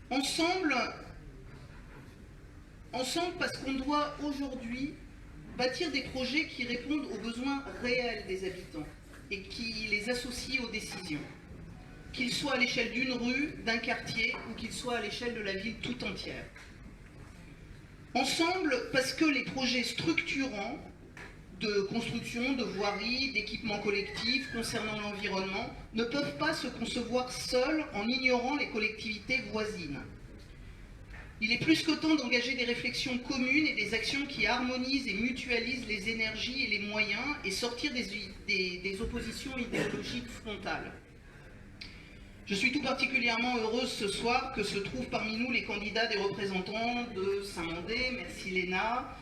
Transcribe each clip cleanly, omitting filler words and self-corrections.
Ensemble, parce qu'on doit aujourd'hui bâtir des projets qui répondent aux besoins réels des habitants et qui les associent aux décisions, qu'ils soient à l'échelle d'une rue, d'un quartier ou qu'ils soient à l'échelle de la ville tout entière. Ensemble, parce que les projets structurants de construction, de voirie, d'équipements collectifs concernant l'environnement ne peuvent pas se concevoir seuls en ignorant les collectivités voisines. Il est plus que temps d'engager des réflexions communes et des actions qui harmonisent et mutualisent les énergies et les moyens et sortir des oppositions idéologiques frontales. Je suis tout particulièrement heureuse ce soir que se trouvent parmi nous les candidats des représentants de Saint-Mandé, merci Léna,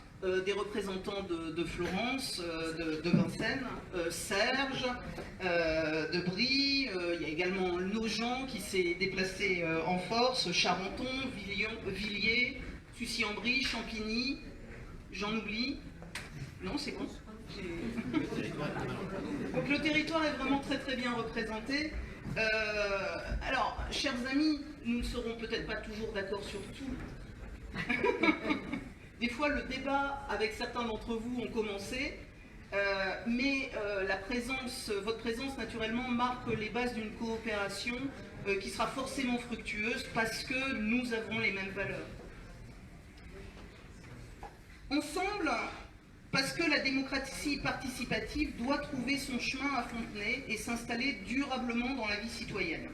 des représentants de Florence, de Vincennes, Serge, de Brie, il y a également Nogent qui s'est déplacé en force, Charenton, Villiers, Sucy-en-Brie, Champigny, j'en oublie. Non, c'est bon. Donc le territoire est vraiment très très bien représenté. Alors, chers amis, nous ne serons peut-être pas toujours d'accord sur tout. Des fois, le débat avec certains d'entre vous ont commencé, mais votre présence, naturellement, marque les bases d'une coopération qui sera forcément fructueuse parce que nous avons les mêmes valeurs. Ensemble, parce que la démocratie participative doit trouver son chemin à Fontenay et s'installer durablement dans la vie citoyenne.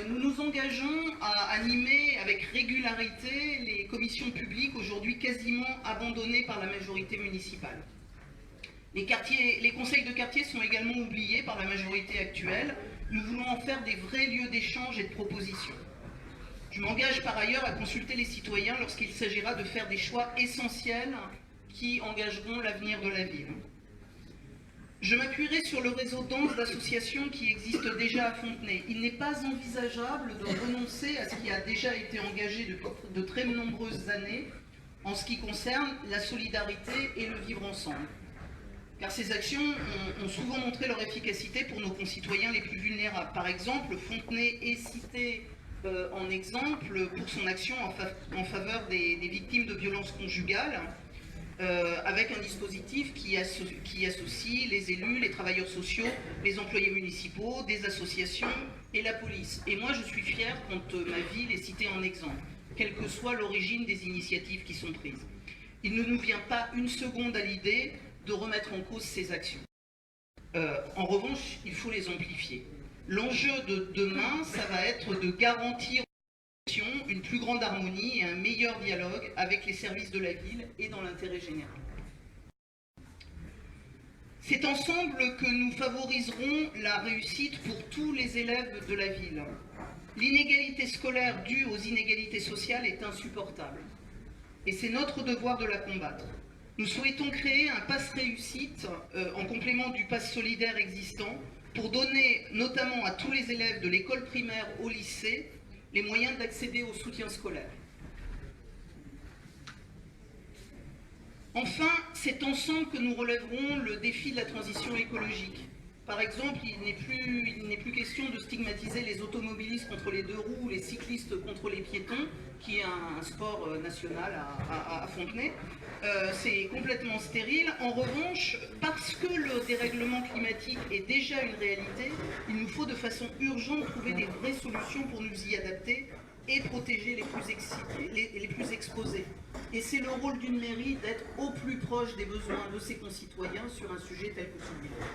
Nous nous engageons à animer avec régularité les commissions publiques, aujourd'hui quasiment abandonnées par la majorité municipale. Les conseils de quartier sont également oubliés par la majorité actuelle. Nous voulons en faire des vrais lieux d'échange et de proposition. Je m'engage par ailleurs à consulter les citoyens lorsqu'il s'agira de faire des choix essentiels qui engageront l'avenir de la ville. Je m'appuierai sur le réseau dense d'associations qui existe déjà à Fontenay. Il n'est pas envisageable de renoncer à ce qui a déjà été engagé depuis de très nombreuses années en ce qui concerne la solidarité et le vivre ensemble. Car ces actions ont souvent montré leur efficacité pour nos concitoyens les plus vulnérables. Par exemple, Fontenay est cité en exemple pour son action en faveur des victimes de violences conjugales, avec un dispositif qui associe les élus, les travailleurs sociaux, les employés municipaux, des associations et la police. Et moi, je suis fière quand ma ville est citée en exemple, quelle que soit l'origine des initiatives qui sont prises. Il ne nous vient pas une seconde à l'idée de remettre en cause ces actions. En revanche, il faut les amplifier. L'enjeu de demain, ça va être de garantir une plus grande harmonie et un meilleur dialogue avec les services de la ville et dans l'intérêt général. C'est ensemble que nous favoriserons la réussite pour tous les élèves de la ville. L'inégalité scolaire due aux inégalités sociales est insupportable et c'est notre devoir de la combattre. Nous souhaitons créer un pass réussite en complément du pass solidaire existant pour donner notamment à tous les élèves de l'école primaire au lycée les moyens d'accéder au soutien scolaire. Enfin, c'est ensemble que nous relèverons le défi de la transition écologique. Par exemple, il n'est plus question de stigmatiser les automobilistes contre les deux roues ou les cyclistes contre les piétons, qui est un sport national à Fontenay. C'est complètement stérile. En revanche, parce que le dérèglement climatique est déjà une réalité, il nous faut de façon urgente trouver des vraies solutions pour nous y adapter et protéger les plus exposés. Et c'est le rôle d'une mairie d'être au plus proche des besoins de ses concitoyens sur un sujet tel que celui-là.